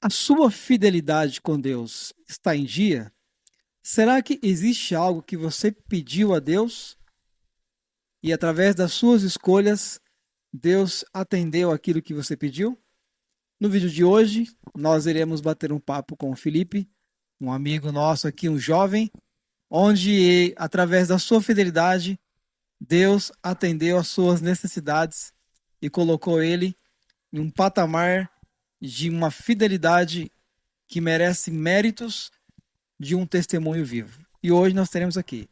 A sua fidelidade com Deus está em dia? Será que existe algo que você pediu a Deus e através das suas escolhas Deus atendeu aquilo que você pediu? No vídeo de hoje, nós iremos bater um papo com o Felipe, um amigo nosso aqui, um jovem, onde através da sua fidelidade Deus atendeu às suas necessidades e colocou ele em um patamar de uma fidelidade que merece méritos de um testemunho vivo. E hoje nós teremos aqui.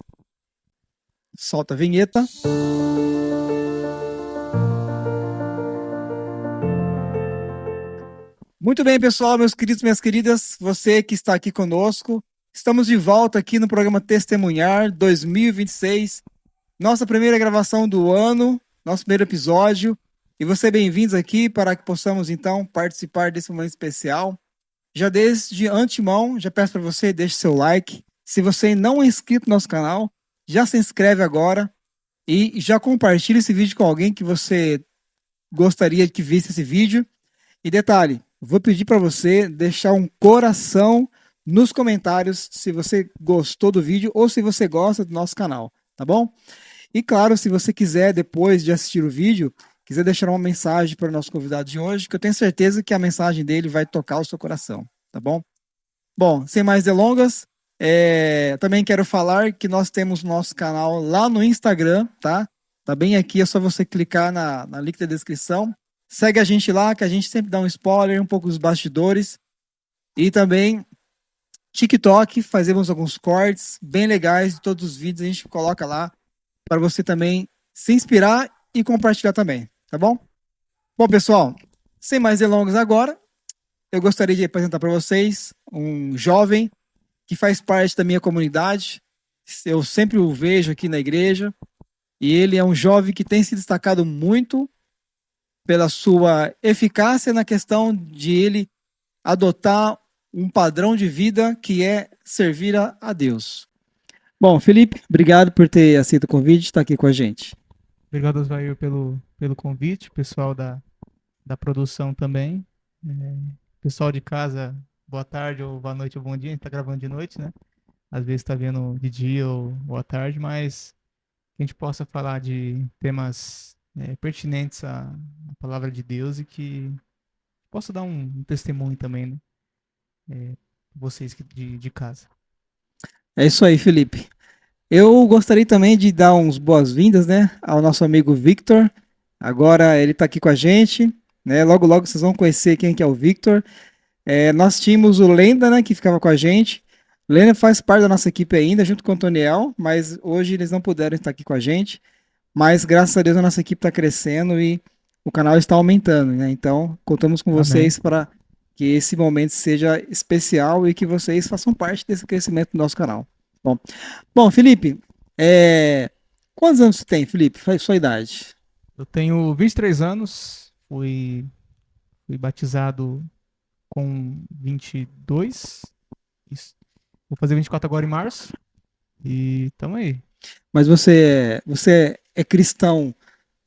Solta a vinheta. Muito bem, pessoal, meus queridos, minhas queridas, você que está aqui conosco, estamos de volta aqui no programa Testemunhar 2026, nossa primeira gravação do ano, nosso primeiro episódio, e você bem-vindos aqui para que possamos então participar desse momento especial. Já desde antemão, já peço para você, deixe seu like. Se você não é inscrito no nosso canal, já se inscreve agora e já compartilhe esse vídeo com alguém que você gostaria que visse esse vídeo. E detalhe, vou pedir para você deixar um coração nos comentários se você gostou do vídeo ou se você gosta do nosso canal, tá bom? E claro, se você quiser, depois de assistir o vídeo, quiser deixar uma mensagem para o nosso convidado de hoje, que eu tenho certeza que a mensagem dele vai tocar o seu coração, tá bom? Bom, sem mais delongas, também quero falar que nós temos nosso canal lá no Instagram, tá? Tá bem aqui, é só você clicar na link da descrição. Segue a gente lá, que a gente sempre dá um spoiler, um pouco dos bastidores. E também TikTok, fazemos alguns cortes bem legais de todos os vídeos, a gente coloca lá para você também se inspirar e compartilhar também, tá bom? Bom, pessoal, sem mais delongas agora, eu gostaria de apresentar para vocês um jovem que faz parte da minha comunidade. Eu sempre o vejo aqui na igreja e ele é um jovem que tem se destacado muito pela sua eficácia na questão de ele adotar um padrão de vida que é servir a Deus. Bom, Felipe, obrigado por ter aceito o convite, estar aqui com a gente. Obrigado, Osvair, pelo convite, pessoal da produção também. Pessoal de casa, boa tarde, ou boa noite, ou bom dia. A gente tá gravando de noite, né? Às vezes tá vendo de dia ou à tarde, mas que a gente possa falar de temas pertinentes à palavra de Deus e que possa dar um testemunho também, né? Vocês de casa. É isso aí, Felipe. Eu gostaria também de dar uns boas-vindas, né, ao nosso amigo Victor. Agora ele está aqui com a gente, né? Logo, logo vocês vão conhecer quem que é o Victor. Nós tínhamos o Lenda, né, que ficava com a gente. O Lenda faz parte da nossa equipe ainda, junto com o Antoniel, mas hoje eles não puderam estar aqui com a gente. Mas graças a Deus a nossa equipe está crescendo e o canal está aumentando, né? Então contamos com Amém. vocês para que esse momento seja especial e que vocês façam parte desse crescimento do nosso canal. Bom, bom, Felipe, quantos anos você tem, Felipe? Faz sua idade. Eu tenho 23 anos, fui batizado com 22. Isso. Vou fazer 24 agora em março. E tamo aí. Mas você é cristão,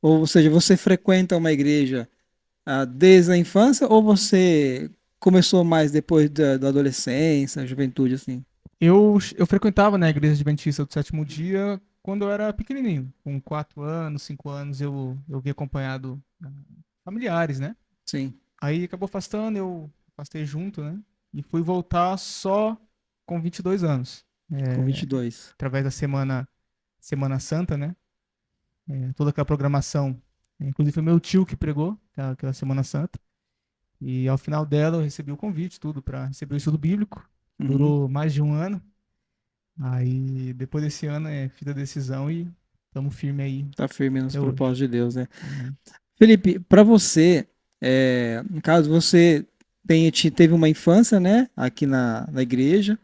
ou seja, você frequenta uma igreja desde a infância ou você começou mais depois da adolescência, juventude, assim? Eu frequentava, né, a igreja adventista do sétimo dia quando eu era pequenininho. Com 4 anos, 5 anos, eu vim acompanhado familiares, né? Sim, Aí acabou afastando, eu afastei junto, né? E fui voltar só com 22 anos. com É, 22. através da Semana Santa, né? Toda aquela programação. Inclusive foi meu tio que pregou aquela Semana Santa. E ao final dela eu recebi o convite, tudo, para receber o estudo bíblico. Uhum. Durou mais de um ano. Aí depois desse ano fiz a decisão e estamos firme aí Tá firme nos até hoje. propósitos de Deus, né? Amém. Felipe, para você, no caso, você teve uma infância, né, aqui na igreja,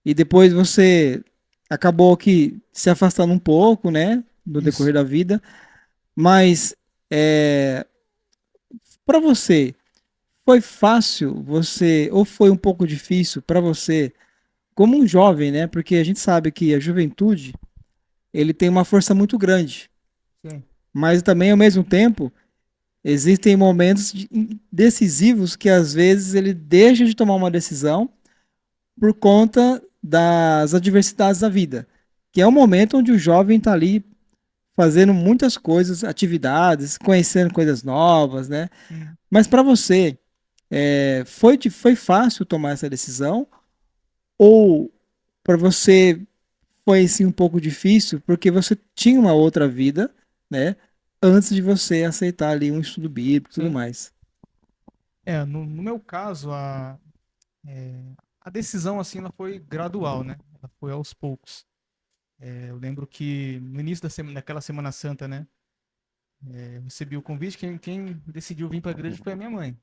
e depois você acabou que se afastando um pouco, né, no Isso. decorrer da vida, mas para você, foi fácil você, ou foi um pouco difícil para você, como um jovem, né, porque a gente sabe que a juventude, ele tem uma força muito grande, Sim. mas também, ao mesmo tempo, Existem momentos decisivos que às vezes ele deixa de tomar uma decisão por conta das adversidades da vida, que é o momento onde o jovem está ali fazendo muitas coisas, atividades, conhecendo coisas novas, né? Hum. Mas para você, foi fácil tomar essa decisão ou para você foi assim um pouco difícil porque você tinha uma outra vida, né? Antes de você aceitar ali um estudo bíblico e tudo Sim. mais. No meu caso, a decisão, assim, ela foi gradual, né? Ela foi aos poucos. Eu lembro que no início daquela Semana Santa, né? Eu recebi o convite, quem decidiu vir para a igreja foi a minha mãe.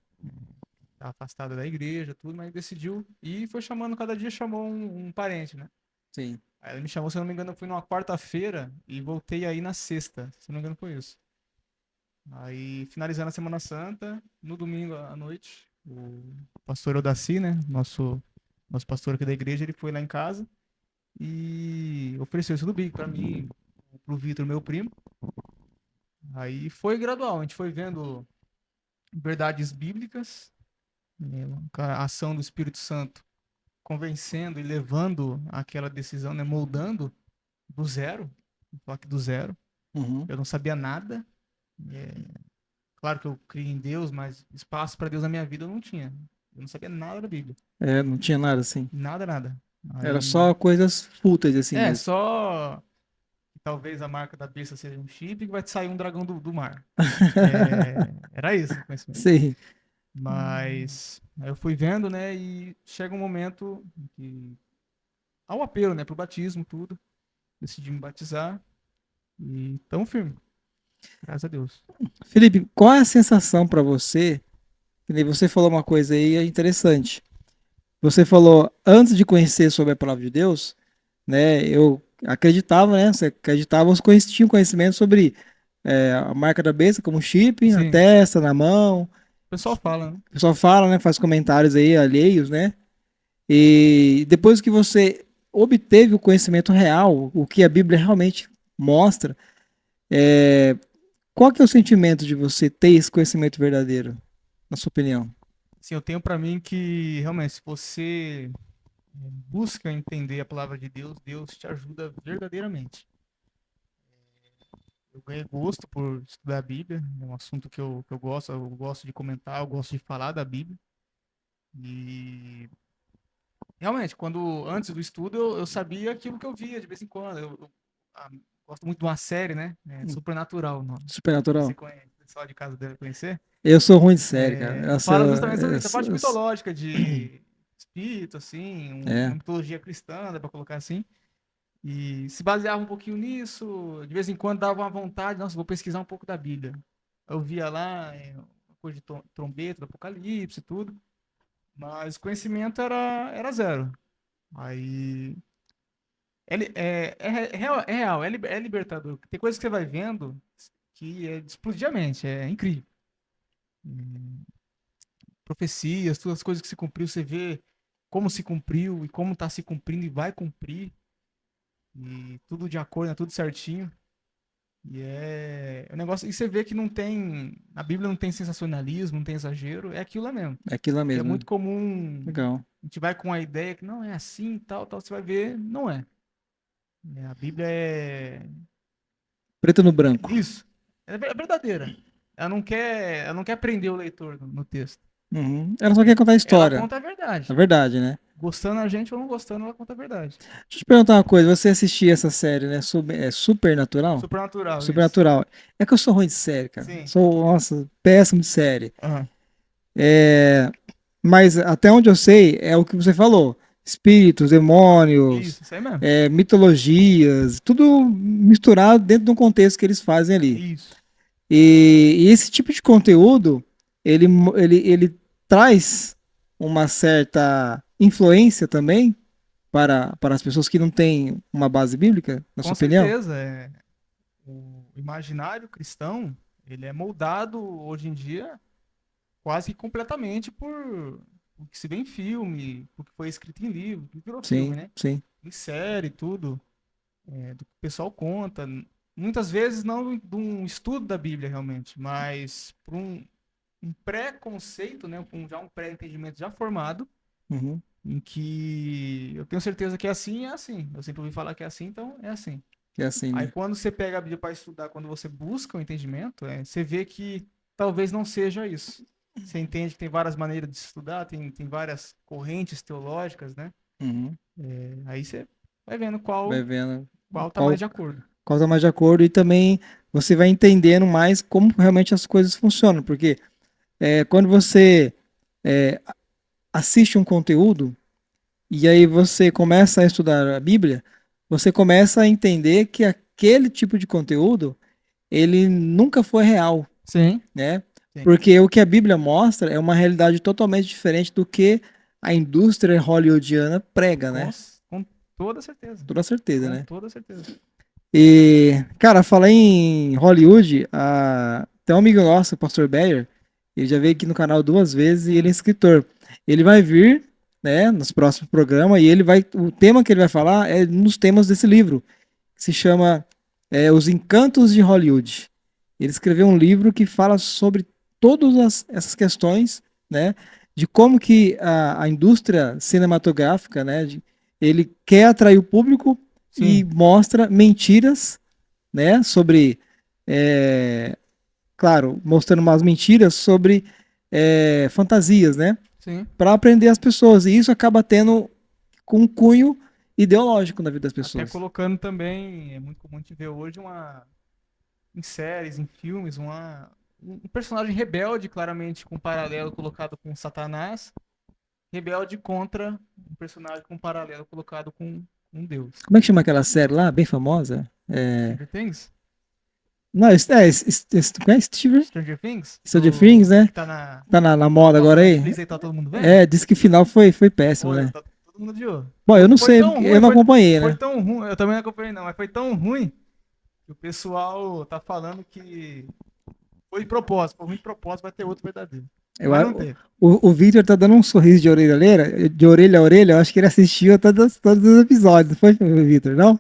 Tá afastada da igreja, tudo, mas decidiu e foi chamando, cada dia chamou um parente, né? Sim. Aí ela me chamou, se eu não me engano, eu fui numa quarta-feira e voltei aí na sexta, se eu não me engano foi isso. Aí, finalizando a Semana Santa, no domingo à noite, o pastor Odaci, né, nosso pastor aqui da igreja, ele foi lá em casa e ofereceu isso do bico pra mim, pro Vitor, meu primo. Aí foi gradual, a gente foi vendo verdades bíblicas, né, a ação do Espírito Santo convencendo e levando aquela decisão, né, moldando do zero, vou falar aqui do zero. Uhum. Eu não sabia nada. Claro que eu criei em Deus, mas espaço para Deus na minha vida eu não tinha. Eu não sabia nada da Bíblia. É, não tinha nada assim. Nada, nada. Era Aí. só coisas fúteis assim É, mesmo. só que talvez a marca da besta seja um chip e que vai te sair um dragão do mar. Era isso o conhecimento. Sim. Mas aí eu fui vendo, né? E chega um momento que. Há o apelo, né? Pro batismo, tudo. Decidi me batizar. E tão firme. Graças a Deus. Felipe, qual é a sensação para você? Que nem você falou uma coisa aí interessante. Você falou antes de conhecer sobre a palavra de Deus, né? Eu acreditava, né? Você acreditava, você tinha conhecimento sobre a marca da besta, como chip, na Sim. testa, na mão. O pessoal fala, né? O pessoal fala, né? Faz comentários aí alheios, né? E depois que você obteve o conhecimento real, o que a Bíblia realmente mostra, qual que é o sentimento de você ter esse conhecimento verdadeiro, na sua opinião? Sim, eu tenho para mim que realmente, se você busca entender a palavra de Deus, Deus te ajuda verdadeiramente. Eu ganhei gosto por estudar a Bíblia, é um assunto que eu gosto de comentar, eu gosto de falar da Bíblia. E realmente, antes do estudo, eu sabia aquilo que eu via de vez em quando. Ah, gosto muito de uma série, né? Supernatural, não sei se você Supernatural? conhece, o pessoal de casa deve conhecer. Eu sou ruim de série, cara. Nossa, Fala justamente sobre isso, a parte mitológica de espírito, assim, uma é, mitologia cristã, dá pra colocar assim. E se baseava um pouquinho nisso, de vez em quando dava uma vontade, nossa, vou pesquisar um pouco da Bíblia. Eu via lá, uma coisa de trombeta, do Apocalipse e tudo, mas o conhecimento era zero. Aí é real, é libertador. Tem coisas que você vai vendo que é de explodir a mente, é incrível. Profecias, todas as coisas que se cumpriu, você vê como se cumpriu e como está se cumprindo e vai cumprir, e tudo de acordo, né, tudo certinho. E é um negócio. E você vê que não tem. Na Bíblia não tem sensacionalismo, não tem exagero, é aquilo lá mesmo. é aquilo lá E é mesmo, né? muito comum. Legal. A gente vai com a ideia que não é assim, tal, tal. Você vai ver, não é. A Bíblia Preto no branco. isso. É verdadeira. Ela não quer prender o leitor no texto. Uhum. Ela só quer contar a Ela história. conta a A verdade. verdade, né? Gostando a gente ou não gostando, ela conta a verdade. Deixa eu te perguntar uma coisa. Você assistia essa série, né? Supernatural? Supernatural, isso. Supernatural. É que eu sou ruim de série, cara. Sim. Sou, nossa, péssimo de série. Aham. Mas até onde eu sei, é o que você falou. Espíritos, demônios, Isso aí mesmo. mitologias, tudo misturado dentro de um contexto que eles fazem ali. Isso. E esse tipo de conteúdo, ele traz uma certa influência também para as pessoas que não têm uma base bíblica, na sua Com opinião? certeza. O imaginário cristão, ele é moldado hoje em dia quase que completamente por o que se vê em filme, o que foi escrito em livro, que virou filme, Sim, né? sim. Em série, tudo, do que o pessoal conta. muitas vezes não de um estudo da Bíblia realmente, mas por um pré-conceito, né, já um pré-entendimento já formado, Uhum. em que eu tenho certeza que é assim, é assim. Eu sempre ouvi falar que é assim, então é assim. Que é assim, Aí né? quando você pega a Bíblia para estudar, quando você busca o entendimento, você vê que talvez não seja isso. Você entende que tem várias maneiras de estudar, tem várias correntes teológicas, né? Uhum. Aí você vai vendo Vai vendo qual tá mais qual, de acordo. qual tá mais de acordo e também você vai entendendo mais como realmente as coisas funcionam, porque quando você é, assiste um conteúdo e aí você começa a estudar a Bíblia, você começa a entender que aquele tipo de conteúdo ele nunca foi real, Sim, né? sim. Porque o que a Bíblia mostra é uma realidade totalmente diferente do que a indústria hollywoodiana prega, Com, né? com toda certeza. Toda certeza, Com né? toda certeza. E, cara, falar em Hollywood, tem um amigo nosso, o Pastor Beyer, ele já veio aqui no canal duas vezes e ele é escritor. Ele vai vir, né, nos próximos programas e o tema que ele vai falar é um dos temas desse livro, que se chama Os Encantos de Hollywood. Ele escreveu um livro que fala sobre todas essas questões, né, de como que a indústria cinematográfica, né, ele quer atrair o público e Sim, mostra mentiras, né, sobre, é, claro, mostrando umas mentiras sobre fantasias, né, sim. para aprender as pessoas. E isso acaba tendo com um cunho ideológico na vida das Até pessoas. colocando também, é muito comum a gente ver hoje em séries, em filmes, um personagem rebelde, claramente com um paralelo colocado com Satanás, rebelde contra um personagem com um paralelo colocado com um Deus. Como é que chama aquela série lá, bem famosa? Stranger Things? Não, conhece Stranger Things? Stranger Things, né? Que tá na, Tá na tá moda passando agora na aí. Netflix e tá todo mundo vendo? Diz que o final foi péssimo, Pô, né? tá todo mundo de olho. Bom, eu não Foi sei, tão porque eu ruim, não acompanhei, foi né? tão ruim, eu também não acompanhei não, mas foi tão ruim que o pessoal tá falando que foi de propósito, foi ruim de propósito, vai ter outro verdadeiro. Eu, Mas não teve. o Victor tá dando um sorriso de orelha a orelha. Eu acho que ele assistiu todos os episódios. Não foi, Victor, não?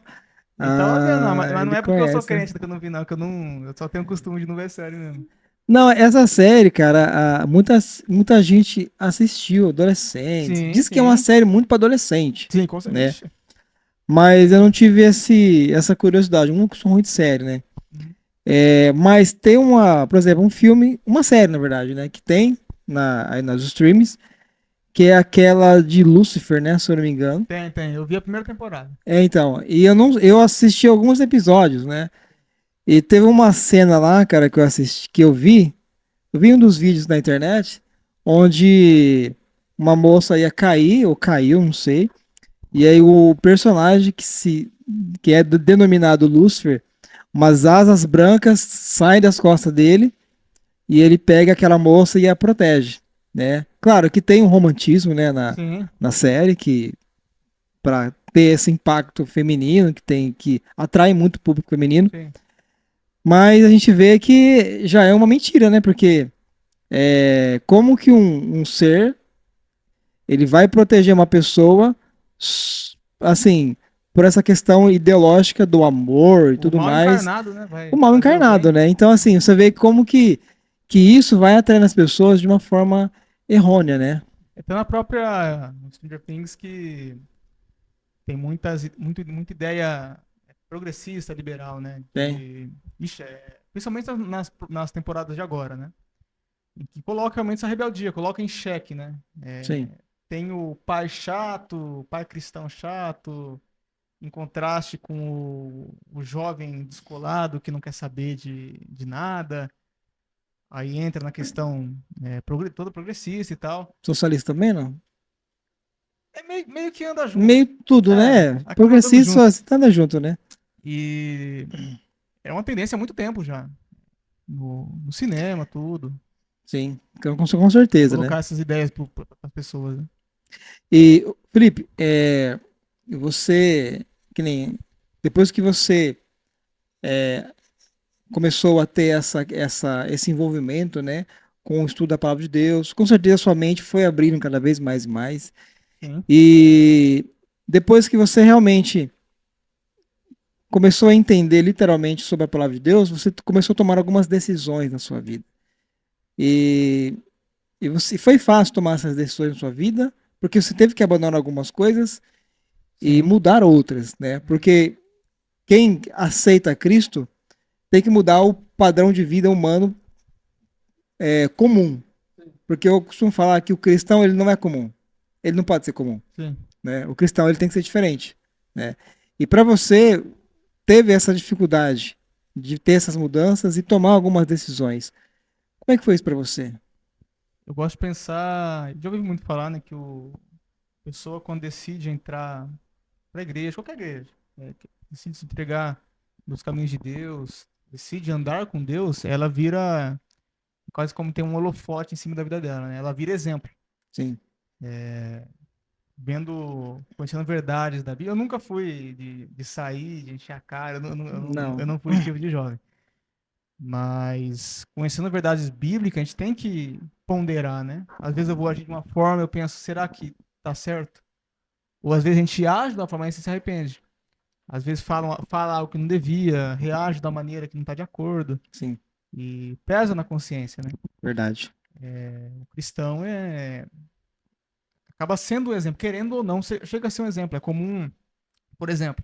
Ele tava vendo, Ah, mas não ele é porque eu sou conhece, né? crente que eu não vi, não, que eu não. Eu só tenho o costume de não ver série mesmo. Não, essa série, cara, muita gente assistiu, adolescentes. Sim, Diz que é uma sim. série muito para adolescente, Sim, com certeza. né? Ixi. Mas eu não tive essa curiosidade. Eu nunca sou muito sério, né? Uhum. Mas tem por exemplo, um filme, uma série, na verdade, né? Que tem aí nas streams, que é aquela de Lucifer, né? Se eu não me engano. Tem. Eu vi a primeira temporada. Então, e eu assisti alguns episódios, né? E teve uma cena lá, cara, que eu vi um dos vídeos na internet, onde uma moça ia cair, ou caiu, não sei, e aí o personagem que é denominado Lúcifer, umas asas brancas saem das costas dele, e ele pega aquela moça e a protege, né? Claro que tem um romantismo, né, Sim, na série, que para ter esse impacto feminino, que atrai muito o público feminino, sim. mas a gente vê que já é uma mentira, né? Porque como que um ser ele vai proteger uma pessoa assim por essa questão ideológica do amor e O tudo mal mais, encarnado, né? o Vai mal fazer o encarnado, bem. né? Então assim você vê como que isso vai atraindo as pessoas de uma forma errônea, né? Até na própria Stranger Things que tem muita ideia progressista, liberal, né? Tem, Ixi, principalmente nas temporadas de agora, né? Em que coloca realmente essa rebeldia, coloca em xeque, né? sim. Tem o pai chato, o pai cristão chato, em contraste com o jovem descolado que não quer saber de nada. Aí entra na questão toda progressista e tal. Socialista também não? Meio que anda junto. Meio tudo, né? Acaba andando Progressista junto. assim, anda junto, né? E é uma tendência há muito tempo já. No cinema, tudo. Sim, com certeza, né? Colocar essas ideias para as pessoas. Né? E, Felipe, você, que nem, depois que você começou a ter esse envolvimento, né, com o estudo da palavra de Deus, com certeza sua mente foi abrindo cada vez mais e mais. Sim. E depois que você realmente começou a entender literalmente sobre a palavra de Deus, você começou a tomar algumas decisões na sua vida. E, e você, foi fácil tomar essas decisões na sua vida, porque você teve que abandonar algumas coisas e Sim, mudar outras, né? Porque quem aceita Cristo tem que mudar o padrão de vida humano comum. Porque eu costumo falar que o cristão ele não é comum. Ele não pode ser comum, sim. né? O cristão ele tem que ser diferente, né? E para você teve essa dificuldade de ter essas mudanças e tomar algumas decisões. Como é que foi isso para você? Eu gosto de pensar, já ouvi muito falar, né, que a pessoa quando decide entrar pra igreja, qualquer igreja, que decide se entregar nos caminhos de Deus, decide andar com Deus, ela vira quase como tem um holofote em cima da vida dela, né? Ela vira exemplo. Sim. Conhecendo verdades da Bíblia. Eu nunca fui de sair, de encher a cara, eu Não. não fui esse tipo de jovem. Mas conhecendo verdades bíblicas, a gente tem que ponderar, né? Às vezes eu vou agir de uma forma, eu penso, será que tá certo? Ou às vezes a gente age de uma forma e se arrepende. Às vezes fala algo que não devia, reage da maneira que não está de acordo Sim, e pesa na consciência, né? verdade. O cristão acaba sendo um exemplo, querendo ou não, chega a ser um exemplo. É comum, por exemplo,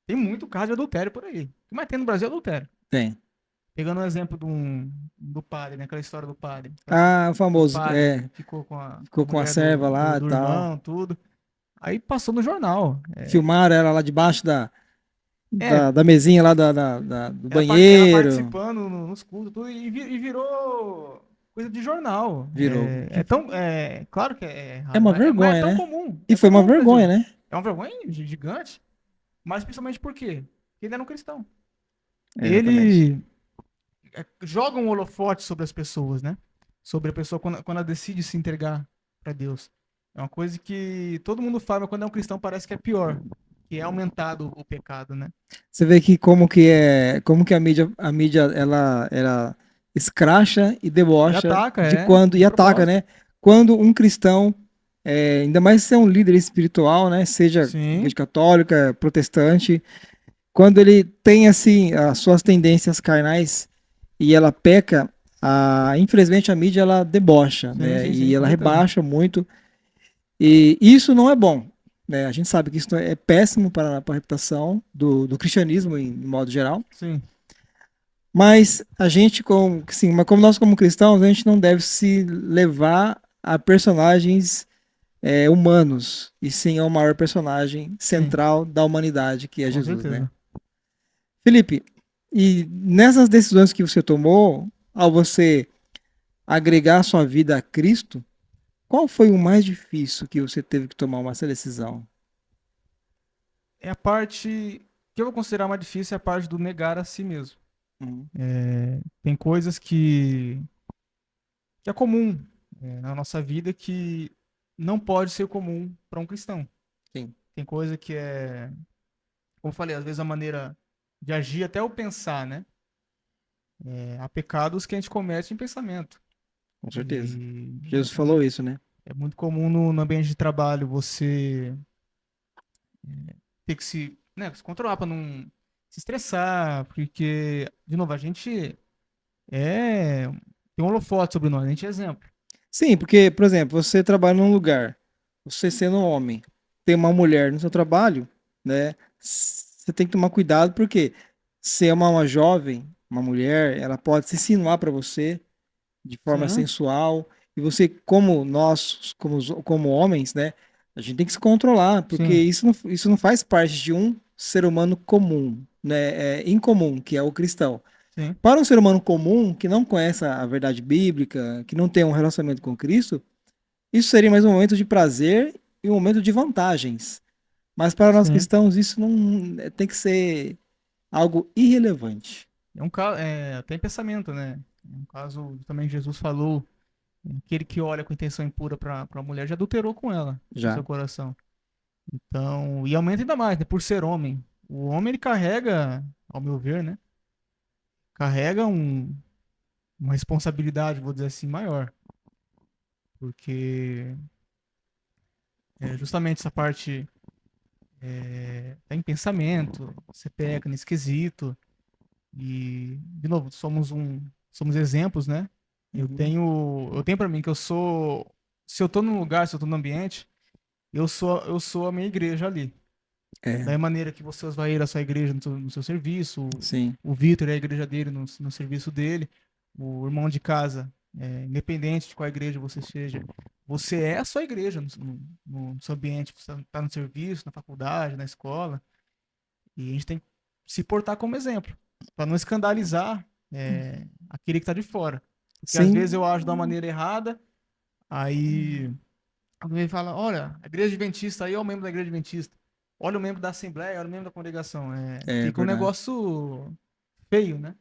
tem muito caso de adultério por aí. O que mais tem no Brasil é adultério. Tem. Pegando o exemplo do padre, né? Aquela história do padre. Ah, o O famoso, padre ficou com a ficou com a mulher serva lá e do tal. irmão, tudo. Aí passou no jornal. Filmaram ela lá debaixo da, É, da mesinha lá do ela banheiro. participando nos cultos, tudo, e virou coisa de jornal. Virou. Claro que é É errado, uma mas é vergonha, tão né? comum. E É foi tão uma comum no vergonha, Brasil. né? É uma vergonha gigante, mas principalmente por quê? Porque ele era um cristão. Exatamente. Ele joga um holofote sobre as pessoas, né? Sobre a pessoa quando ela decide se entregar para Deus. É uma coisa que todo mundo fala, mas quando é um cristão parece que é pior, que é aumentado o pecado, né? Você vê que como que a mídia ela escracha e E debocha ataca, de quando de e ataca, propósito. né? Quando um cristão, ainda mais se é um líder espiritual, né? Seja Sim, igreja católica, protestante, quando ele tem assim as suas tendências carnais e ela peca, infelizmente a mídia ela debocha, né? E sim, ela com certeza. rebaixa muito e isso não é bom. Né? A gente sabe que isso é péssimo para a reputação do cristianismo em modo geral. Sim, Mas a gente, como nós como cristãos, a gente não deve se levar a personagens humanos, e sim ao maior personagem sim, central da humanidade, que é com Jesus, né? certeza. Felipe, e nessas decisões que você tomou, ao você agregar a sua vida a Cristo, qual foi o mais difícil que você teve que tomar essa decisão? É a parte que eu vou considerar mais difícil, é a parte do negar a si mesmo. Uhum. Tem coisas que é comum na nossa vida que não pode ser comum para um cristão. Sim, Tem coisa que como eu falei, às vezes a maneira de agir, até o pensar, né? Há pecados que a gente comete em pensamento. com certeza. E Jesus falou isso, né? é muito comum no ambiente de trabalho você ter que se controlar para não se estressar, porque, de novo, a gente tem um holofote sobre nós, a gente é exemplo. Sim, porque, por exemplo, você trabalha num lugar, você sendo um homem, tem uma mulher no seu trabalho, né? Você tem que tomar cuidado porque se é uma jovem, uma mulher, ela pode se insinuar para você de forma Sim, sensual e você, como nós, como homens, né? A gente tem que se controlar porque sim, isso não faz parte de um ser humano comum, né? Incomum, que é o cristão. sim, Para um ser humano comum que não conhece a verdade bíblica, que não tem um relacionamento com Cristo, isso seria mais um momento de prazer e um momento de vantagens. Mas para nós sim. cristãos, isso não tem que ser algo irrelevante. Tem pensamento, né? No caso, também Jesus falou, aquele que olha com intenção impura para a mulher já adulterou com ela no Já. seu coração. Então, e aumenta ainda mais, né? Por ser homem. O homem, ele carrega, ao meu ver, né? Carrega uma responsabilidade, vou dizer assim, maior. Porque justamente essa parte. tá em pensamento, você peca nesse quesito. E, de novo, somos exemplos, né? Uhum. Eu tenho para mim que se eu tô num lugar, se eu tô num ambiente, eu sou a minha igreja ali. É, Da maneira que você vai ir à sua igreja no seu serviço, sim. o Vitor é a igreja dele no serviço dele, o irmão de casa, independente de qual igreja você seja, você é a sua igreja no seu ambiente, você está no serviço, na faculdade, na escola, e a gente tem que se portar como exemplo, para não escandalizar aquele que está de fora. Porque às vezes Sim, eu ajo da maneira errada, aí alguém fala, olha, a igreja adventista aí é o membro da igreja adventista. Olha o membro da assembleia, olha o membro da congregação. é Fica um verdade. negócio feio, né?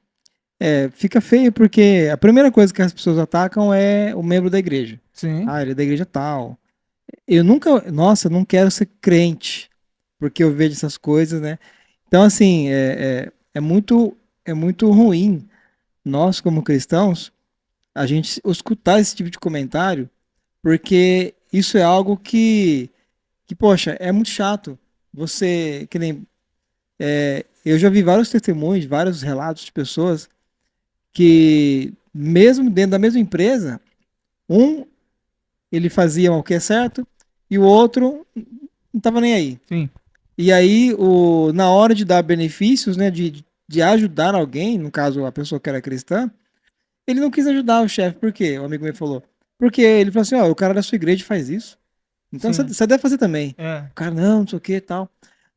É, fica feio porque a primeira coisa que as pessoas atacam é o membro da igreja. Sim, Ah, ele é da igreja tal. Eu nunca, nossa, eu não quero ser crente, porque eu vejo essas coisas, né? Então, assim, é muito ruim nós, como cristãos, a gente escutar esse tipo de comentário, porque isso é algo que poxa, é muito chato. Você, que nem, eu já vi vários testemunhos, vários relatos de pessoas que, mesmo dentro da mesma empresa, um ele fazia o que é certo e o outro não estava nem aí. sim, E aí, na hora de dar benefícios, né, de ajudar alguém, no caso a pessoa que era cristã, ele não quis ajudar o chefe. Por quê? O amigo me falou. Porque ele falou assim: ó, o cara da sua igreja faz isso. Então sim. você deve fazer também. É, O cara, não, não sei o que e tal.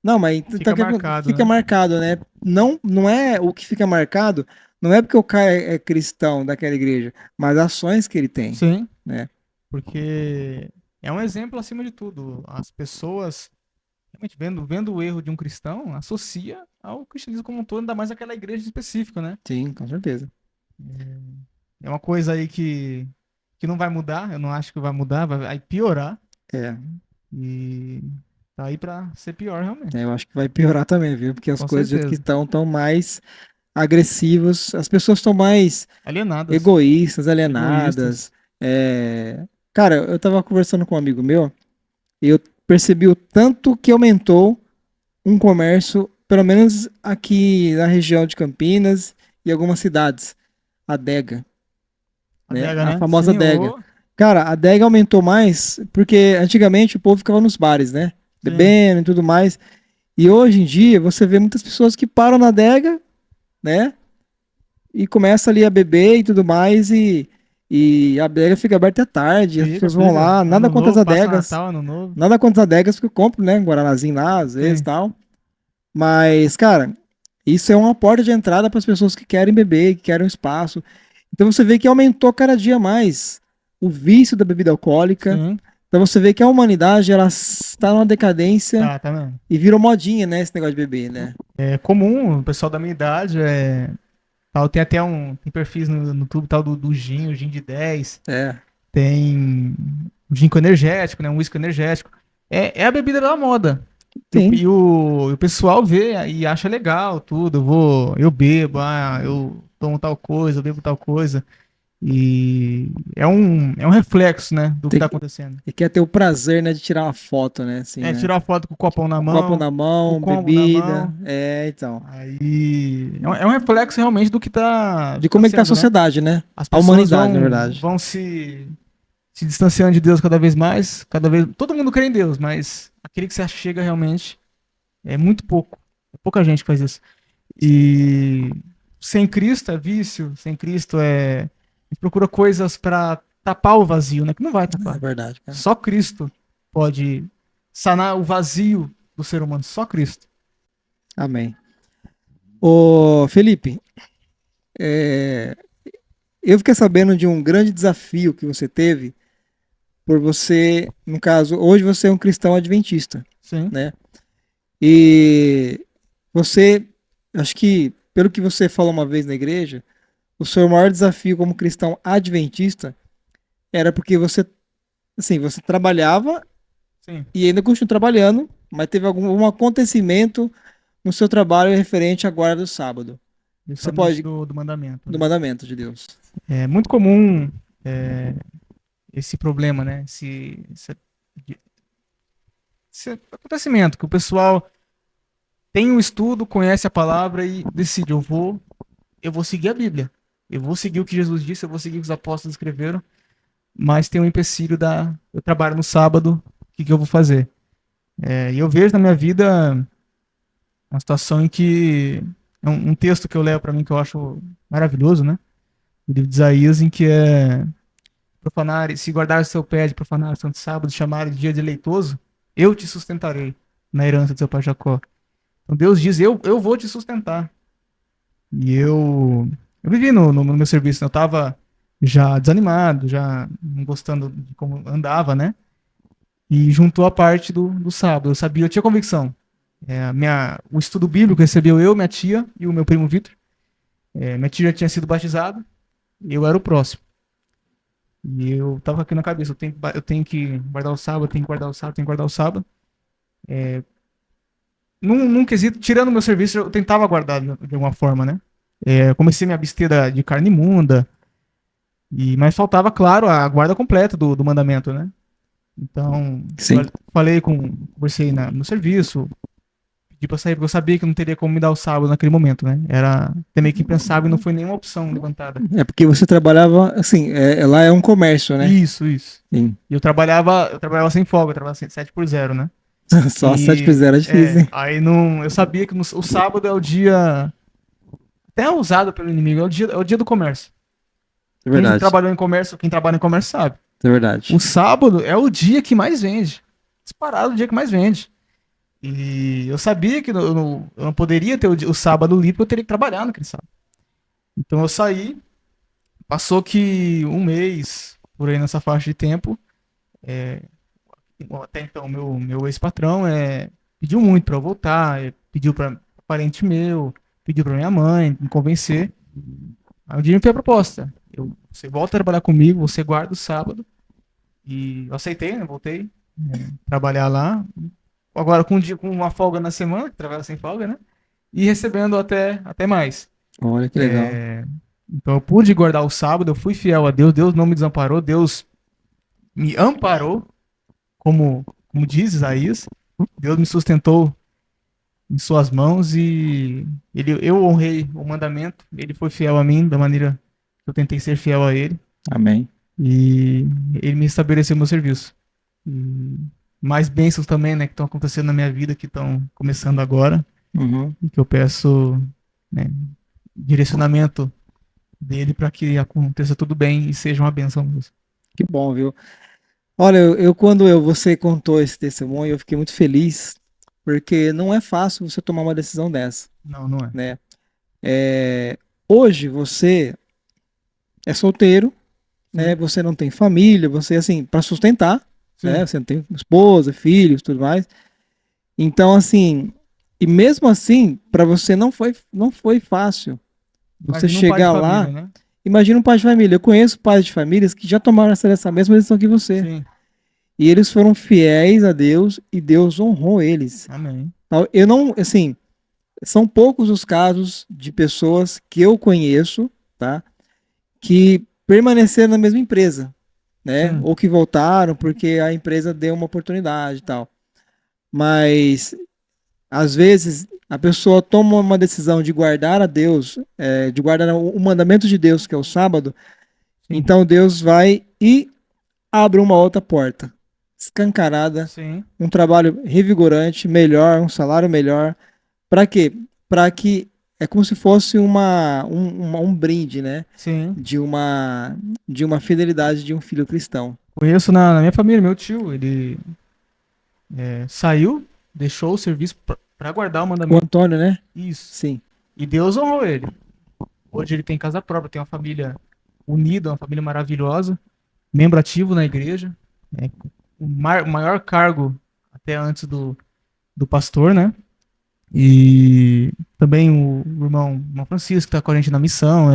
Não, mas então, fica marcado, fica né? marcado, né? Não, não é o que fica marcado, não é porque o cara é cristão daquela igreja, mas ações que ele tem, Sim, né? porque é um exemplo acima de tudo. As pessoas, realmente, vendo o erro de um cristão, associa ao cristianismo como um todo, ainda mais aquela igreja específica, né? Sim, com certeza. É uma coisa aí que não vai mudar, eu não acho que vai mudar, vai piorar. É, E tá aí pra ser pior, realmente. eu acho que vai piorar também, viu? Porque as Com coisas do jeito que certeza. estão mais agressivos, as pessoas estão mais Alienadas, egoístas, egoístas. alienadas. É... Cara, eu tava conversando com um amigo meu e eu percebi o tanto que aumentou um comércio, pelo menos aqui na região de Campinas e algumas cidades, a adega, né? Adega, A né? famosa Sim, adega. ô. Cara, a adega aumentou mais porque antigamente o povo ficava nos bares, né? Sim. Bebendo e tudo mais. E hoje em dia você vê muitas pessoas que param na adega, né? E começa ali a beber e tudo mais e a adega fica aberta à tarde, as Fica, pessoas vão fica. lá, nada Ano contra as novo, passa adegas, Natal, Ano Novo. nada contra as adegas que eu compro, né? Um Guaranazinho lá, às vezes e Sim. tal. Mas, cara, isso é uma porta de entrada para as pessoas que querem beber, que querem um espaço. Então você vê que aumentou cada dia mais o vício da bebida alcoólica. Sim. Então você vê que a humanidade ela está numa decadência Tá mesmo. e virou modinha, né, esse negócio de beber, né? É comum, o pessoal da minha idade tal, tem até tem perfis no YouTube tal do gin, o gin de 10, É, tem o gin com energético, né, um whisky energético. É a bebida da moda. sim. E o pessoal vê e acha legal tudo. Eu bebo, eu tomo tal coisa, eu bebo tal coisa. E é um reflexo, né, do que Tem, tá acontecendo. e quer ter o prazer, né, de tirar uma foto, né, assim, né? Tirar uma foto com o copão na Copo mão, na com o mão, combo na bebida, mão. então. Aí é um reflexo realmente do De que tá como é que tá a sendo, né? sociedade, né? As A pessoas humanidade, na vão, verdade. vão se distanciando de Deus cada vez mais, cada vez. Todo mundo crê em Deus, mas aquele que se achega realmente é muito pouco. É pouca gente que faz isso. E sem Cristo é vício, sem Cristo a gente procura coisas para tapar o vazio, né? Que não vai É tapar. verdade, cara. Só Cristo pode sanar o vazio do ser humano, só Cristo. Amém. Ô, Felipe, é, eu fiquei sabendo de um grande desafio que você teve por você, no caso, hoje você é um cristão adventista, Sim, né? E você, acho que, pelo que você falou uma vez na igreja, o seu maior desafio como cristão adventista era porque você, assim, você trabalhava sim. e ainda continua trabalhando, mas teve algum acontecimento no seu trabalho referente à guarda do sábado. Você Principalmente pode, do mandamento, do né? mandamento de Deus. É muito comum é, esse problema, né? esse acontecimento, que o pessoal tem um estudo, conhece a palavra e decide, eu vou seguir a Bíblia. Eu vou seguir o que Jesus disse, eu vou seguir o que os apóstolos escreveram, mas tem um empecilho eu trabalho no sábado, o que eu vou fazer? E eu vejo na minha vida uma situação em que é um texto que eu levo para mim que eu acho maravilhoso, né? O livro de Isaías, em que é profanar, se guardar o seu pé de profanar o santo sábado, chamar de dia deleitoso, eu te sustentarei na herança de seu pai Jacó. Então Deus diz, eu vou te sustentar. E eu vivi no meu serviço, né? Eu tava já desanimado, já não gostando de como andava, né? E juntou a parte do sábado. Eu sabia, eu tinha convicção. O estudo bíblico recebeu eu, minha tia e o meu primo Vitor. Minha tia já tinha sido batizada, eu era o próximo. E eu tava aqui na cabeça, eu tenho que guardar o sábado, eu tenho que guardar o sábado, eu tenho que guardar o sábado. Num quesito, tirando o meu serviço, eu tentava guardar de alguma forma, né? Eu comecei a me abster de carne imunda, mas faltava, claro, a guarda completa do mandamento, né? Então, Sim. conversei no serviço, pedi pra sair, porque eu sabia que não teria como me dar o sábado naquele momento, né? Era até meio que impensável e não foi nenhuma opção levantada. É porque você trabalhava, assim, lá é um comércio, né? Isso. Sim. E eu trabalhava sem folga, eu trabalhava 7 por 0, né? Só 7 por 0 é difícil, hein? Aí não, eu sabia que o sábado é o dia até usado pelo inimigo, é o dia do comércio. É Quem verdade. quem trabalha em comércio sabe. É verdade. O sábado é o dia que mais vende. Disparado o dia que mais vende. E eu sabia que eu não poderia ter o sábado livre, porque eu teria que trabalhar naquele sábado. Então eu saí, passou que um mês, por aí nessa faixa de tempo, até então meu ex-patrão pediu muito pra eu voltar, pediu pra parente meu, pediu pra minha mãe me convencer. Aí um dia me fez a proposta. Você volta a trabalhar comigo, você guarda o sábado. E eu aceitei, né? Voltei trabalhar lá. Agora com um dia, com uma folga na semana, que trabalha sem folga, né? E recebendo até mais. Olha que legal. Então eu pude guardar o sábado, eu fui fiel a Deus, Deus não me desamparou, Deus me amparou, como diz Isaías. Deus me sustentou em suas mãos e eu honrei o mandamento, ele foi fiel a mim da maneira que eu tentei ser fiel a ele. Amém. E ele me estabeleceu meu serviço. E mais bênçãos também, né, que estão acontecendo na minha vida, que estão começando agora, Uhum. e que eu peço, né, direcionamento dele para que aconteça tudo bem e seja uma bênção mesmo. Que bom, viu? Olha, quando você contou esse testemunho, eu fiquei muito feliz, porque não é fácil você tomar uma decisão dessa, Não, não é. né? Hoje você é solteiro, né? Sim, Você não tem família, você assim, para sustentar, sim. né? Você não tem esposa, filhos, tudo mais. Então, assim, e mesmo assim, para você não foi fácil você Imagina um pai de chegar lá. família, né? Imagina um pai de família. Eu conheço pais de famílias que já tomaram essa mesma decisão que você. Sim, E eles foram fiéis a Deus e Deus honrou eles. amém. Então, eu não, assim, são poucos os casos de pessoas que eu conheço, tá? Que permaneceram na mesma empresa, né? Sim, Ou que voltaram porque a empresa deu uma oportunidade e tal. Mas às vezes a pessoa toma uma decisão de guardar a Deus, de guardar o mandamento de Deus, que é o sábado. sim, Então Deus vai e abre uma outra porta, escancarada, sim, um trabalho revigorante, melhor, um salário melhor. Para quê? Para que é como se fosse um brinde, né? sim. De uma fidelidade de um filho cristão. Conheço na minha família, meu tio, ele saiu, deixou o serviço para guardar o O mandamento. Antônio, né? Isso. Sim. E Deus honrou ele. Hoje ele tem casa própria, tem uma família unida, uma família maravilhosa, membro ativo na igreja, o maior cargo até antes do pastor, né? E também o irmão Francisco, que está com a gente na missão,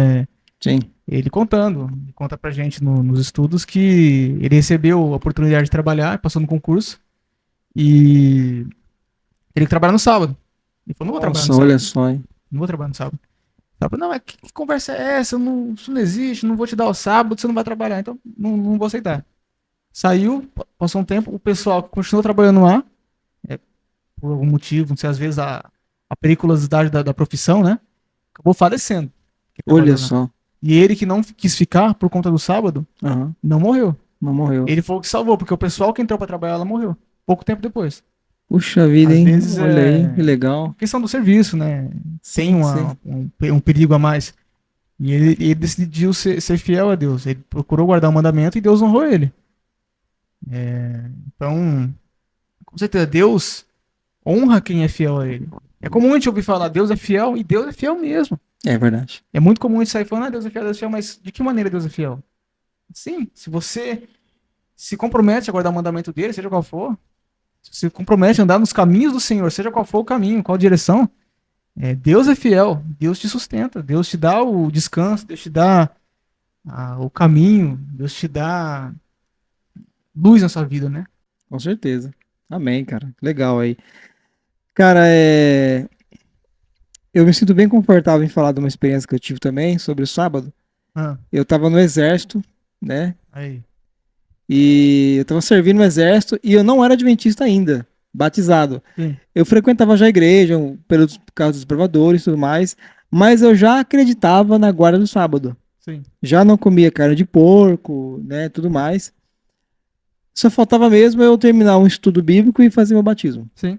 Sim. ele conta pra gente nos estudos que ele recebeu a oportunidade de trabalhar, passou no concurso, e ele que trabalha no sábado. Ele falou, não vou trabalhar no Nossa, olha sábado, só, hein? não vou trabalhar no sábado. Ela falou, não, mas que conversa é essa? Isso não existe, não vou te dar o sábado, você não vai trabalhar, então não vou aceitar. Saiu, passou um tempo, o pessoal continuou trabalhando lá, por algum motivo, não sei, às vezes a periculosidade da profissão, né? Acabou falecendo. Que Olha trabalhou lá. só. E ele que não quis ficar por conta do sábado, Aham. não morreu. Não morreu. Ele foi o que salvou, porque o pessoal que entrou pra trabalhar lá morreu. Pouco tempo depois. Puxa vida, Às hein? vezes Olha aí, que é legal. questão do serviço, né? Tem Sim, sim. um perigo a mais. E ele decidiu ser fiel a Deus. Ele procurou guardar o mandamento e Deus honrou ele. Então, com certeza, Deus honra quem é fiel a ele. É comum a gente ouvir falar Deus é fiel e Deus é fiel mesmo. É verdade. É muito comum a gente sair falando, Deus é fiel, mas de que maneira Deus é fiel? Sim, se você se compromete a guardar o mandamento dele, seja qual for, se você se compromete a andar nos caminhos do Senhor, seja qual for o caminho, qual a direção, Deus é fiel, Deus te sustenta, Deus te dá o descanso, Deus te dá o caminho, Deus te dá luz na sua vida, né? Com certeza. Amém, cara. Legal aí. Cara, eu me sinto bem confortável em falar de uma experiência que eu tive também sobre o sábado. Ah, Eu tava no exército, né? aí, E eu tava servindo no exército e eu não era adventista ainda, batizado. sim, Eu frequentava já a igreja, por causa dos provadores e tudo mais, mas eu já acreditava na guarda do sábado. sim, Já não comia carne de porco, né, tudo mais. Só faltava mesmo eu terminar um estudo bíblico e fazer meu batismo. sim,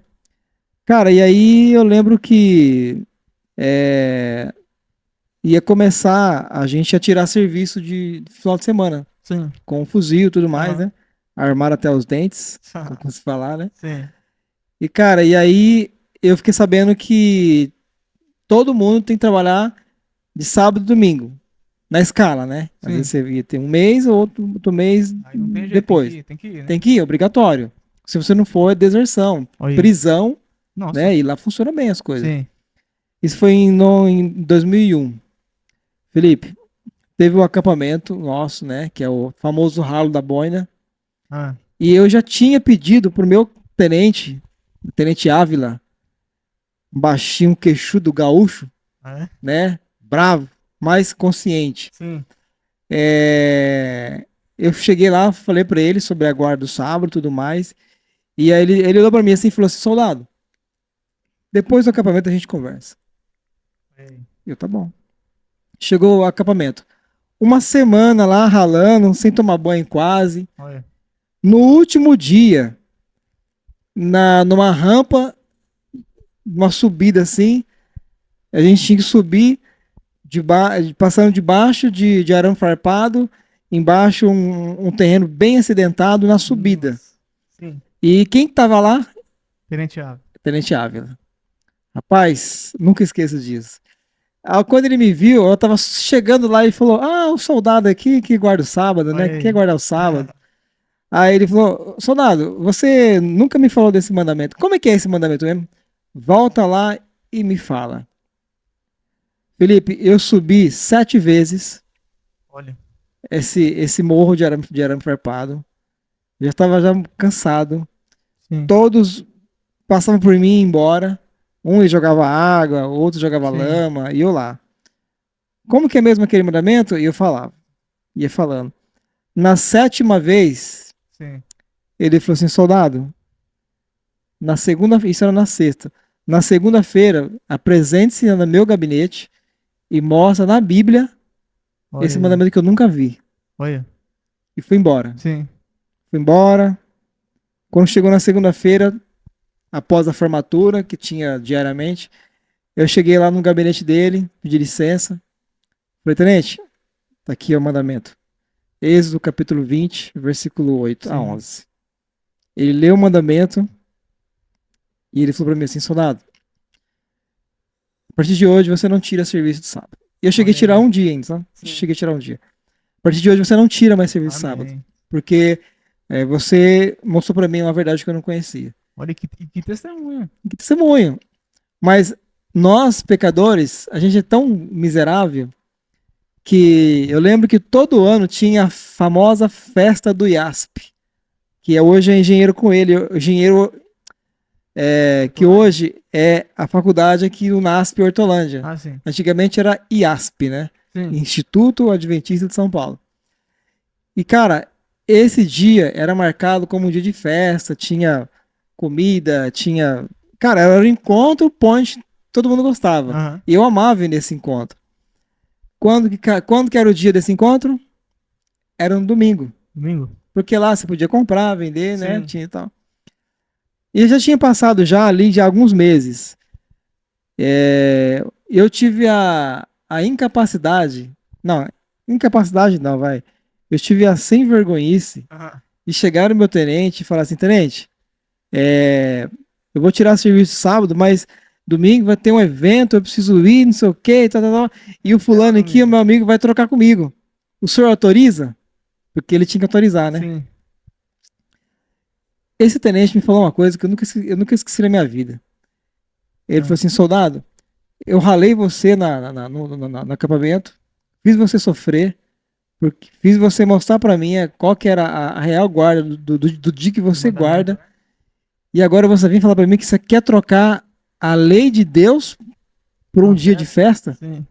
Cara, e aí eu lembro que é, ia começar a gente a tirar serviço de final de semana, sim, com fuzil e tudo mais, aham, né? Armar até os dentes, como se falar, né? sim, E, cara, e aí eu fiquei sabendo que todo mundo tem que trabalhar de sábado e domingo, na escala, né? Às vezes sim. você ia ter um mês ou outro mês Aí não tem jeito, depois. tem que ir, né? Tem que ir, é obrigatório. Se você não for, é deserção, Olha aí. prisão, Nossa, né? E lá funciona bem as coisas. sim, Isso foi em 2001. Felipe, teve o acampamento nosso, né? Que é o famoso ralo da boina. ah, E eu já tinha pedido pro meu tenente, o tenente Ávila, um baixinho queixudo gaúcho, é, né? Bravo, mais consciente. sim, Eu cheguei lá, falei pra ele sobre a guarda do sábado e tudo mais. E aí ele olhou pra mim assim e falou assim: soldado, depois do acampamento a gente conversa. é, Eu, tá bom. Chegou o acampamento. Uma semana lá ralando, sem tomar banho quase. olha, No último dia, numa rampa, uma subida assim, a gente tinha que subir passando debaixo de arame farpado, embaixo um terreno bem acidentado na subida. nossa, sim, E quem estava lá? Tenente Ávila, Tenente Ávila. Rapaz, nunca esqueço disso. Quando ele me viu, eu tava chegando lá e falou: Ah, o soldado aqui que guarda o sábado, né? olha Que quer aí, guardar o sábado. Aí ele falou: Soldado, você nunca me falou desse mandamento. Como é que é esse mandamento mesmo? Volta lá e me fala. Felipe, eu subi 7 vezes olha, esse morro de arame farpado. Já estava já cansado. sim, Todos passavam por mim e ia embora. Um jogava água, outro jogava sim, lama, e eu lá. Como que é mesmo aquele mandamento? E eu falava, ia falando. Na sétima vez, sim, ele falou assim: Soldado, na segunda, isso era na sexta. Na segunda-feira, apresente-se no meu gabinete e mostra na Bíblia olha esse aí, mandamento que eu nunca vi. olha, E fui embora. sim, Fui embora. Quando chegou na segunda-feira, após a formatura, que tinha diariamente, eu cheguei lá no gabinete dele, pedi licença. Falei: Tenente, tá aqui o mandamento. Êxodo capítulo 20, versículo 8 a sim, 11. Ele leu o mandamento e ele falou para mim assim: Soldado, a partir de hoje você não tira serviço de sábado. E eu cheguei a olha tirar aí, um dia ainda, sabe? sim, Cheguei a tirar um dia. A partir de hoje você não tira mais serviço de sábado. amém. Porque você mostrou para mim uma verdade que eu não conhecia. Olha que testemunha. Que testemunho. Mas nós, pecadores, a gente é tão miserável que eu lembro que todo ano tinha a famosa festa do IASP, que hoje é engenheiro com ele, engenheiro que Hortolândia. hoje é a faculdade aqui no NASP Hortolândia. Ah, sim, Antigamente era IASP, né? sim, Instituto Adventista de São Paulo. E, cara, esse dia era marcado como um dia de festa, tinha comida, tinha Cara, era o encontro point, todo mundo gostava. Aham. E eu amava ir nesse encontro. Quando que era o dia desse encontro? Era um domingo. Domingo? Porque lá você podia comprar, vender, né? Sim. Tinha e tal. E já tinha passado já ali já alguns meses. Eu tive a incapacidade. Não, incapacidade não, vai. Eu tive a sem vergonhice Aham. de chegar no meu tenente e falar assim, tenente, eu vou tirar serviço sábado, mas domingo vai ter um evento, eu preciso ir, não sei o quê, tal, tal, tal. E o Leva fulano aqui, o comigo. meu amigo, vai trocar comigo. O senhor autoriza? Porque ele tinha que autorizar, né? Sim. Esse tenente me falou uma coisa que eu nunca esqueci na minha vida. Ele falou Ah, assim, soldado, eu ralei você no acampamento, fiz você sofrer, porque fiz você mostrar pra mim qual que era a real guarda do dia que do você mandamento. guarda, e agora você vem falar pra mim que você quer trocar a lei de Deus por um Uma dia de festa? festa? Sim.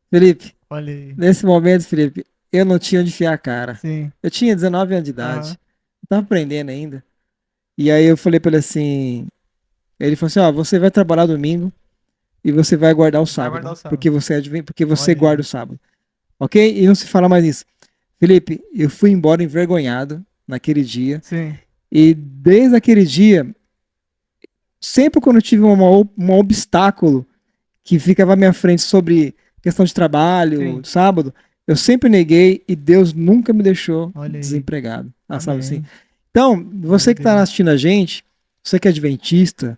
Felipe, Olha aí. nesse momento, Felipe, eu não tinha onde enfiar a cara. Sim. Eu tinha 19 anos de Aham. idade, eu tava aprendendo ainda. E aí eu falei pra ele assim, ele falou assim, ó, você vai trabalhar domingo e você vai guardar o Vai guardar sábado, o sábado. porque porque você Olha aí. guarda o sábado, ok? E não se fala mais isso. Felipe, eu fui embora envergonhado naquele dia Sim. e desde aquele dia, sempre quando eu tive um obstáculo que ficava à minha frente sobre questão de trabalho, Sim. sábado, eu sempre neguei e Deus nunca me deixou Olha aí. desempregado. Ah, sabe assim? Amém. Então, Glória você a que está Deus. assistindo a gente, você que é adventista,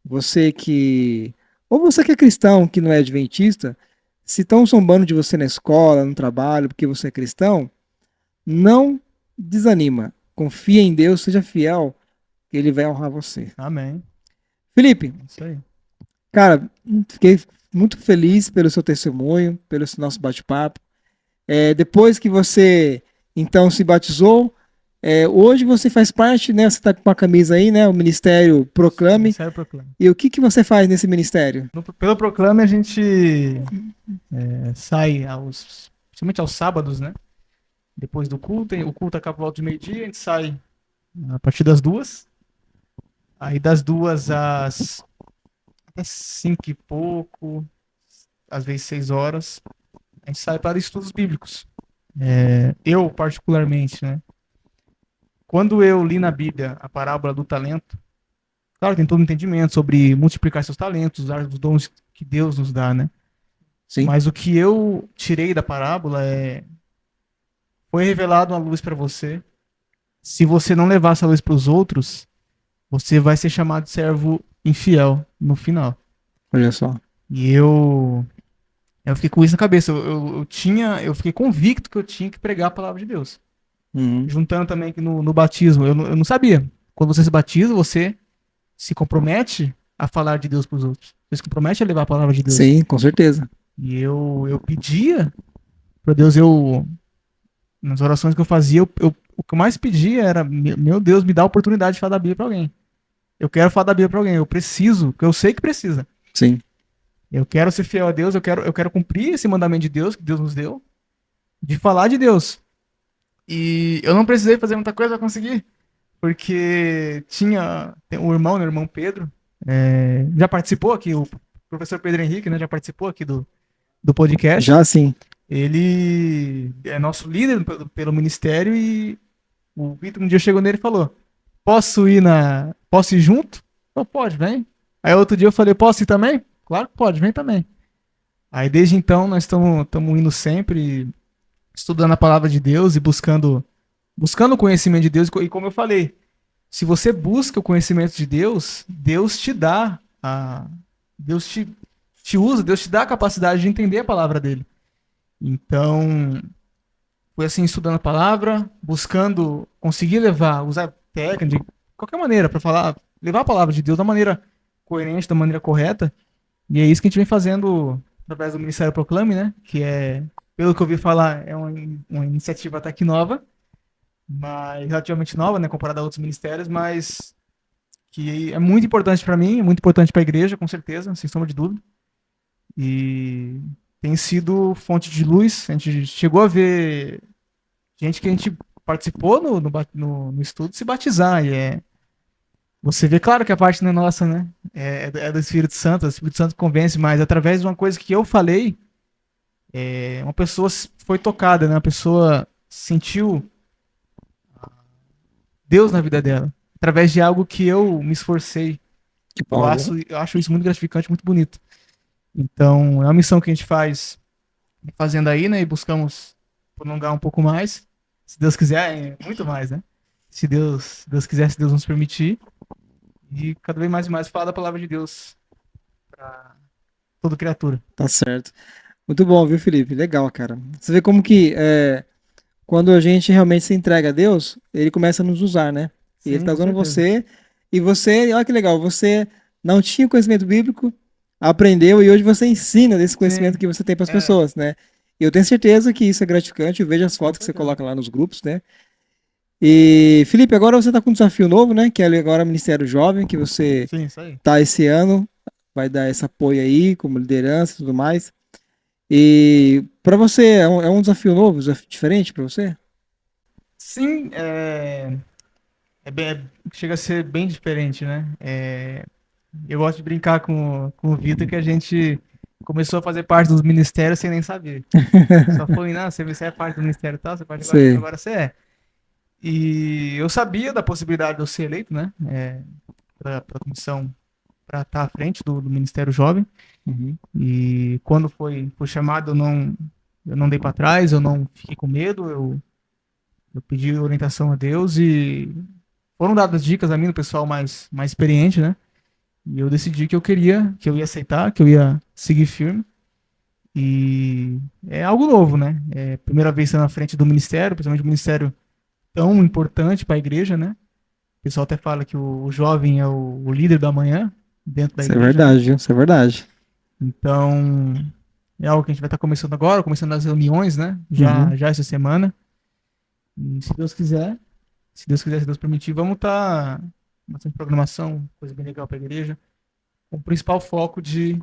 você que. Ou você que é cristão que não é adventista, se estão zombando de você na escola, no trabalho, porque você é cristão, não desanima. Confia em Deus, seja fiel, que Ele vai honrar você. Amém. Felipe, É isso aí. cara, fiquei muito feliz pelo seu testemunho, pelo esse nosso bate-papo. Depois que você então se batizou, hoje você faz parte, né? Você está com a camisa aí, né? O Ministério Proclame. Ministério Proclama. E o que que você faz nesse ministério? Pelo Proclame a gente sai principalmente aos sábados, né? Depois do culto, o culto acaba por volta de meio-dia, a gente sai a partir das 2. Aí das 2 às até 5 e pouco, às vezes 6 horas, a gente sai para estudos bíblicos. Eu, particularmente, né? Quando eu li na Bíblia a parábola do talento, claro, tem todo um entendimento sobre multiplicar seus talentos, usar os dons que Deus nos dá, né? Sim, Mas o que eu tirei da parábola foi revelado uma luz para você. Se você não levar essa luz para os outros, você vai ser chamado de servo infiel no final. olha só. E eu fiquei com isso na cabeça. Eu fiquei convicto que eu tinha que pregar a palavra de Deus. Uhum. Juntando também que no batismo, eu não sabia. Quando você se batiza, você se compromete a falar de Deus para os outros. Você se compromete a levar a palavra de Deus. Sim, com certeza. E eu pedia para Deus, nas orações que eu fazia, o que eu mais pedia era, meu Deus, me dá a oportunidade de falar da Bíblia para alguém. Eu quero falar da Bíblia para alguém, eu preciso, porque eu sei que precisa. Sim, Eu quero ser fiel a Deus, eu quero cumprir esse mandamento de Deus, que Deus nos deu, de falar de Deus. E eu não precisei fazer muita coisa para conseguir, porque tem o irmão, meu irmão Pedro, já participou aqui, o professor Pedro Henrique, né, já participou aqui do podcast. já sim. Ele é nosso líder pelo ministério e o Vitor um dia chegou nele e falou: Posso ir junto? Eu, pode, vem. Aí outro dia eu falei: Posso ir também? Claro que pode, vem também. Aí desde então nós estamos indo sempre estudando a palavra de Deus e buscando o conhecimento de Deus. E como eu falei, se você busca o conhecimento de Deus, Deus te dá Deus te usa, Deus te dá a capacidade de entender a palavra dele. Então, foi assim, estudando a palavra, buscando conseguir usar técnica, de qualquer maneira, para falar, levar a palavra de Deus da maneira coerente, da maneira correta. E é isso que a gente vem fazendo através do Ministério Proclame, né? Que pelo que eu ouvi falar, é uma iniciativa até que nova, mas relativamente nova, né? Comparada a outros ministérios, mas que é muito importante para mim, é muito importante para a igreja, com certeza, sem sombra de dúvida. E tem sido fonte de luz. A gente chegou a ver gente que a gente participou no estudo se batizar. Você vê, claro que a parte não é nossa, né? É do Espírito Santo, o Espírito Santo convence, mas através de uma coisa que eu falei, uma pessoa foi tocada, né? Uma pessoa sentiu Deus na vida dela, através de algo que eu me esforcei. Que Eu bom, viu? acho, eu acho isso muito gratificante, muito bonito. Então, é uma missão que a gente faz fazendo aí, né? E buscamos prolongar um pouco mais. Se Deus quiser, muito mais, né? Se Deus quiser, se Deus nos permitir. E cada vez mais e mais falar da palavra de Deus para toda criatura. Tá certo. Muito bom, viu, Felipe? Legal, cara. Você vê como que quando a gente realmente se entrega a Deus, ele começa a nos usar, né? E ele Sim, tá com usando certeza. você, e você, olha que legal, você não tinha conhecimento bíblico, aprendeu e hoje você ensina desse conhecimento Sim, que você tem para as é, pessoas, né? E eu tenho certeza que isso é gratificante, eu vejo as com fotos que você certeza. coloca lá nos grupos, né? E, Felipe, agora você tá com um desafio novo, né? Que é agora o Ministério Jovem, que você Sim, isso aí. tá esse ano, vai dar esse apoio aí, como liderança e tudo mais. E para você é um desafio novo, diferente para você? Sim, chega a ser bem diferente, né? Eu gosto de brincar com o Vitor que a gente começou a fazer parte dos ministérios sem nem saber. Só foi, não, você é parte do ministério e tal, você é parte agora, Sei. agora você é. E eu sabia da possibilidade de eu ser eleito, né? Para a comissão, para estar à frente do Ministério Jovem. Uhum. E quando foi chamado, eu não dei para trás, eu não fiquei com medo, eu pedi orientação a Deus e foram dadas dicas a mim, do pessoal mais experiente, né? E eu decidi que eu ia aceitar, que eu ia seguir firme. E é algo novo, né? É a primeira vez na frente do ministério, principalmente um ministério tão importante para a igreja, né? O pessoal até fala que o jovem é o líder da manhã dentro da Isso é igreja, né? verdade, viu? Isso é verdade. Então, é algo que a gente vai estar começando agora, começando as reuniões, né? Uhum. Já essa semana. E se Deus quiser, se Deus permitir, vamos estar bastante programação, coisa bem legal para a igreja, com o principal foco de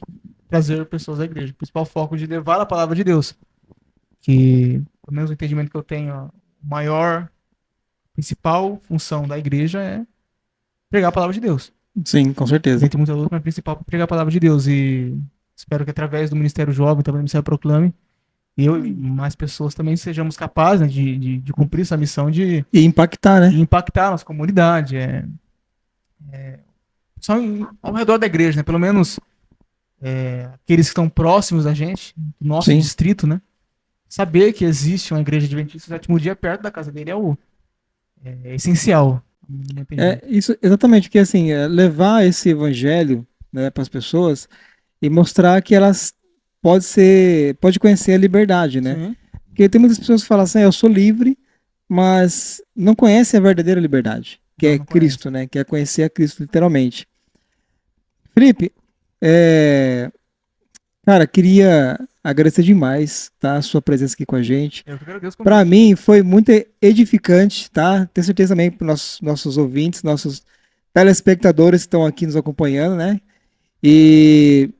trazer pessoas à igreja, o principal foco de levar a palavra de Deus, que, pelo menos o entendimento que eu tenho, a maior, principal função da igreja é pregar a palavra de Deus. Sim, com certeza. Dentre muitas outras, mas a principal é pregar a palavra de Deus. E espero que através do Ministério Jovem, também do Ministério Proclame, eu e mais pessoas também sejamos capazes, né, de cumprir essa missão E impactar, de né? impactar a nossa comunidade, só ao redor da igreja, né? Pelo menos aqueles que estão próximos da gente, do nosso Sim. distrito, né? Saber que existe uma igreja adventista do sétimo dia perto da casa dele é essencial, no meu É entendimento. isso exatamente, porque assim, levar esse evangelho, né, para as pessoas e mostrar que elas pode conhecer a liberdade, né? Sim, Porque tem muitas pessoas que falam assim, eu sou livre, mas não conhecem a verdadeira liberdade, que não, é não conhece. Cristo, né? Que é conhecer a Cristo literalmente. Felipe, é, cara, queria agradecer demais, tá, a sua presença aqui com a gente. Eu que agradeço o Para convite. mim foi muito edificante, tá? Tenho certeza também para nossos ouvintes, nossos telespectadores que estão aqui nos acompanhando, né? E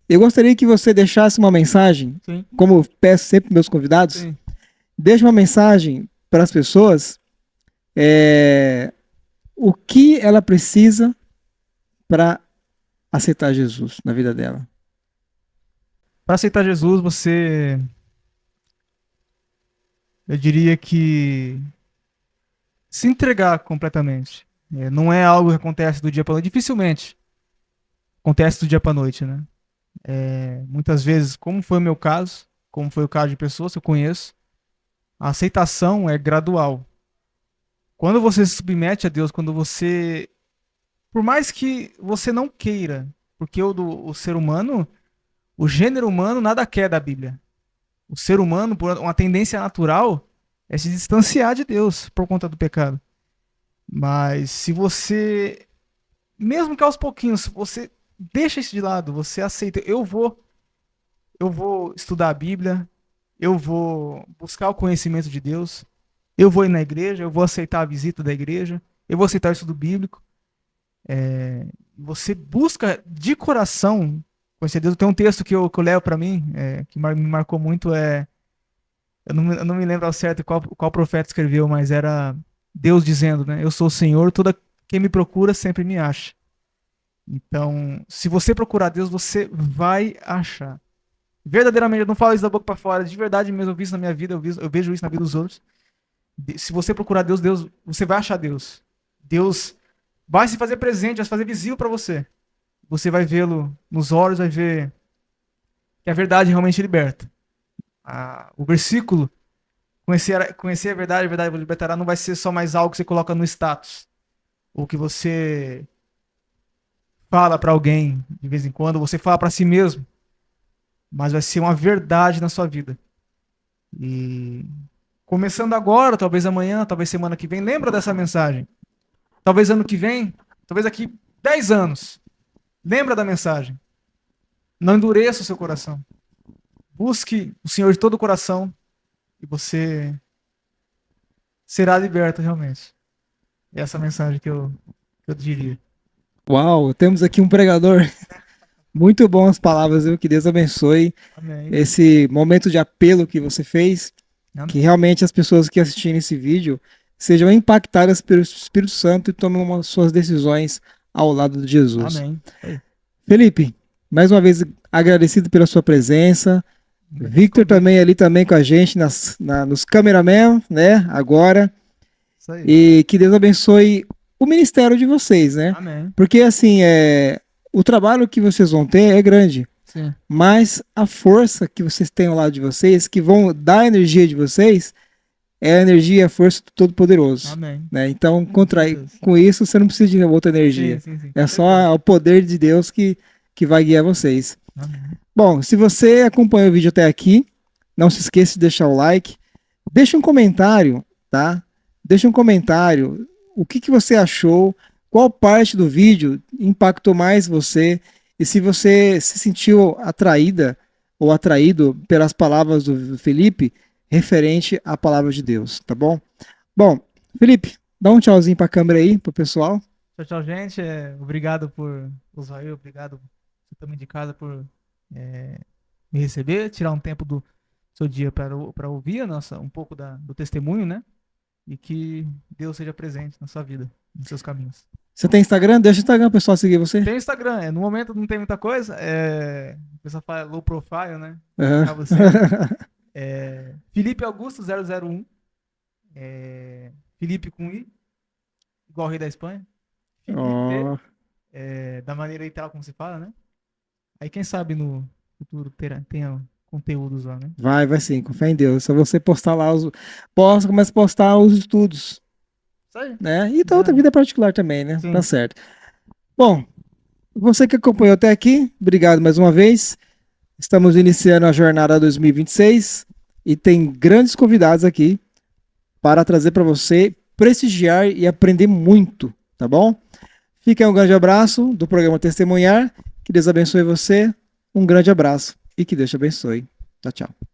eu gostaria que você deixasse uma mensagem, Sim, como eu peço sempre para meus convidados, sim. deixe uma mensagem para as pessoas, é, o que ela precisa para aceitar Jesus na vida dela. Para aceitar Jesus, eu diria que se entregar completamente. Não é algo que acontece do dia para noite. Dificilmente acontece do dia para noite, né? Muitas vezes, como foi o meu caso, como foi o caso de pessoas que eu conheço, a aceitação é gradual. Quando você se submete a Deus, por mais que você não queira, porque o ser humano, o gênero humano nada quer da Bíblia. O ser humano, por uma tendência natural, é se distanciar de Deus por conta do pecado. Mas se você, mesmo que aos pouquinhos, você deixa isso de lado, você aceita, eu vou estudar a Bíblia, eu vou buscar o conhecimento de Deus, eu vou ir na igreja, eu vou aceitar a visita da igreja, eu vou aceitar o estudo bíblico. Você busca de coração conhecer Deus. Tem um texto que eu levo para mim, que me marcou muito, eu não me lembro ao certo qual profeta escreveu, mas era Deus dizendo, né? Eu sou o Senhor, quem me procura sempre me acha. Então, se você procurar Deus, você vai achar. Verdadeiramente, eu não falo isso da boca para fora, de verdade mesmo, eu vi isso na minha vida, eu vejo isso na vida dos outros. Se você procurar Deus, você vai achar Deus. Deus vai se fazer presente, vai se fazer visível para você. Você vai vê-lo nos olhos, vai ver que a verdade realmente liberta. O versículo, conhecer a verdade vos libertará, não vai ser só mais algo que você coloca no status, ou que você fala para alguém de vez em quando, você fala para si mesmo, mas vai ser uma verdade na sua vida. E começando agora, talvez amanhã, talvez semana que vem, lembra dessa mensagem. Talvez ano que vem, talvez daqui 10 anos, lembra da mensagem. Não endureça o seu coração. Busque o Senhor de todo o coração e você será liberto realmente. É essa mensagem que eu diria. Uau, temos aqui um pregador. Muito bom as palavras, viu? Que Deus abençoe Amém. esse momento de apelo que você fez. Amém. Que realmente as pessoas que assistirem esse vídeo sejam impactadas pelo Espírito Santo e tomem suas decisões ao lado de Jesus. Amém. Felipe, mais uma vez agradecido pela sua presença. Victor também ali também com a gente nos cameraman, né? Agora. Isso aí. E que Deus abençoe o ministério de vocês, né? Amém. Porque assim, o trabalho que vocês vão ter é grande. Sim. Mas a força que vocês têm ao lado de vocês, que vão dar a energia de vocês, é a energia e a força do Todo-Poderoso. Amém. Né? Então, com isso, você não precisa de outra energia. Sim. É só o poder de Deus que vai guiar vocês. Amém. Bom, se você acompanhou o vídeo até aqui, não se esqueça de deixar o like. Deixa um comentário, tá? Deixa um comentário. O que você achou? Qual parte do vídeo impactou mais você? E se você se sentiu atraída ou atraído pelas palavras do Felipe referente à palavra de Deus, tá bom? Bom, Felipe, dá um tchauzinho para a câmera aí, pro pessoal. Tchau, gente. Obrigado por Israel, obrigado você também de casa por me receber, tirar um tempo do seu dia para ouvir um pouco do testemunho, né? E que Deus seja presente na sua vida, nos seus caminhos. Você tem Instagram? Deixa o Instagram o pessoal seguir você. Tem Instagram, no momento não tem muita coisa. O pessoal fala low profile, né? Uhum. Felipe Augusto 001. Felipe com I, igual o rei da Espanha. Felipe, da maneira literal como se fala, né? Aí quem sabe no futuro tenha conteúdos lá, né? Vai sim, com fé em Deus. Só você postar lá começa a postar os estudos. Isso aí. Né? E da outra vida particular também, né? Sim. Tá certo. Bom, você que acompanhou até aqui, obrigado mais uma vez. Estamos iniciando a jornada 2026 e tem grandes convidados aqui para trazer para você prestigiar e aprender muito, tá bom? Fica aí um grande abraço do programa Testemunhar. Que Deus abençoe você. Um grande abraço e que Deus te abençoe. Tchau, tchau.